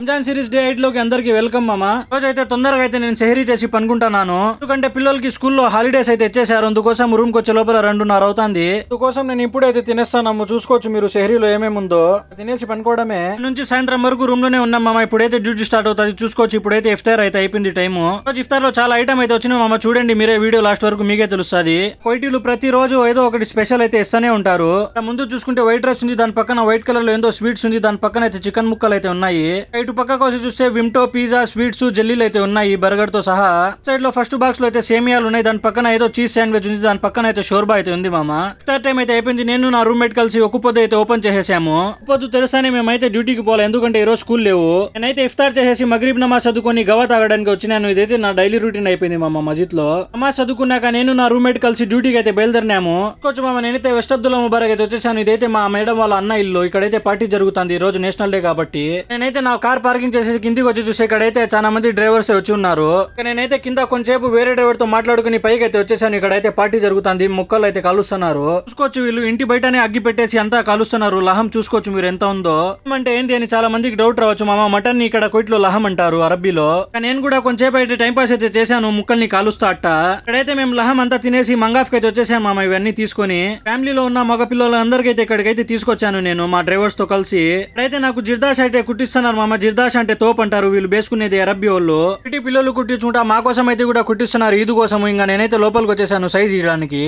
Ramzan series day 8 లోకి అందరికి welcome మామ. రోజైతే తొందరగా అయితే నేను సెహరీ చేసి పనుకుంటున్నాను. ఎందుకంటే పిల్లలకి స్కూల్లో హాలిడేస్ అయితే ఇచ్చేసారు. అందుకోసం రూమ్ కి వచ్చే లోపల 2:30 అవుతుంది. అందుకోసం నేను ఇప్పుడైతే తినేస్తాను. చూసుకోవచ్చు మీరు సెహరీలో ఏమేమి ఉందో. తినేసి పనుకోవడమే. నుంచి సాయంత్రం వరకు రూమ్ లోనే ఉన్నాం మామ. ఇప్పుడైతే డ్యూటీ స్టార్ట్ అవుతుంది. చూసుకోవచ్చు ఇప్పుడైతే ఇఫ్తార్ అయితే అయిపోయింది టైము. రోజు ఇఫ్తార్ లో చాలా ఐటమ్ అయితే వచ్చినాయి మామ. చూడండి మీరే వీడియో లాస్ట్ వరకు మీకే తెలుస్తుంది. కోయిటీలు ప్రతి రోజు ఏదో ఒకటి స్పెషల్ అయితే ఇస్తానే ఉంటారు. ముందు చూసుకుంటే వైట్ రైస్ ఉంది. దాని పక్కన వైట్ కలర్ లో ఏందో స్వీట్స్ ఉంది. దాని పక్కన అయితే చికెన్ ముక్కలు అయితే ఉన్నాయి. ఇటు పక్కకు వచ్చి చూస్తే విమ్టో పిజ్జా స్వీట్స్ జెల్లీలు అయితే ఉన్నాయి బర్గర్ తో సహా. సైడ్ లో ఫస్ట్ బాక్స్ లో అయితే సేమియాలు ఉన్నాయి. దాని పక్కన ఏదో చీజ్ శాండ్విచ్ ఉంది. దాని పక్కన అయితే షోర్బా అయితే ఉంది మామ. ఇఫ్తార్ టైం అయితే అయిపోయింది. నేను నా రూమ్మేట్ కలిసి ఒక పొద్దు అయితే ఓపెన్ చేసేసాము. పొద్దు తెరసానే మేమైతే డ్యూటీకి పోలే. ఎందుకంటే ఈ రోజు స్కూల్ లేవు. నేనైతే ఇఫ్తార్ చేసేసి మగ్రిబ్ నమాజ్ చదువుకొని గవా తాగడానికి వచ్చినాను. ఇదైతే నా డైలీ రూటీన్ అయిపోయింది మామ. మస్జిద్ లో నమాజ్ చదువుకున్నాక నేను నా రూమ్మేట్ కలిసి డ్యూటీకి అయితే బయలుదేరినాము. కొంచెం మామ నేనైతే వెస్ట్ అబ్దుల్లా ముబారక్ అయితే వచ్చేసాను. ఇదైతే మా మేడం వాళ్ళ అన్న ఇల్లు. ఇక్కడైతే పార్టీ జరుగుతుంది. ఈ రోజు నేషనల్ డే కాబట్టి నేనైతే నా కార్ పార్కింగ్ చేసేసి కిందికి వచ్చి చూసే ఇక్కడైతే చాలా మంది డ్రైవర్స్ వచ్చి ఉన్నారు. నేనైతే కింద కొంచెంసేపు వేరే డ్రైవర్ తో మాట్లాడుకుని పైకి అయితే వచ్చేసాను. ఇక్కడైతే పార్టీ జరుగుతుంది. మొక్కలు అయితే కాలుస్తున్నారు. చూసుకోవచ్చు వీళ్ళు ఇంటి బయటనే అగ్గి పెట్టేసి అంతా కాలుస్తున్నారు. లహం చూసుకోవచ్చు మీరు ఎంత ఉందో. అంటే ఏంటి అని చాలా మందికి డౌట్ రావచ్చు మామ. మటన్ ని ఇక్కడ కోయిట్లో లహం అంటారు అరబ్బీలో. నేను కూడా కొంచెంసేపు అయితే టైం పాస్ అయితే చేశాను. ముక్కల్ని కాలుస్తా అట్ట. ఇక్కడైతే మేము లహం అంతా తినేసి మంగాఫ్ అయితే వచ్చేసాం మామ. ఇవన్నీ తీసుకొని ఫ్యామిలీలో ఉన్న మగ పిల్లలు అందరికైతే ఇక్కడికైతే తీసుకొచ్చాను నేను మా డ్రైవర్స్ తో కలిసి. ఇక్కడైతే నాకు జిర్దాష్ అయితే కుట్టిస్తున్నారు మామ. జిర్దాష్ అంటే తోపు అంటారు. వీళ్ళు వేసుకునేది అరబ్బీ వాళ్ళు. పిల్లలు కుట్టించుకుంటా మా కోసం అయితే కూడా కుట్టిస్తున్నారు ఈద్ కోసం. ఇంకా నేనైతే లోపలికి వచ్చేసాను సైజ్ ఇవ్వడానికి.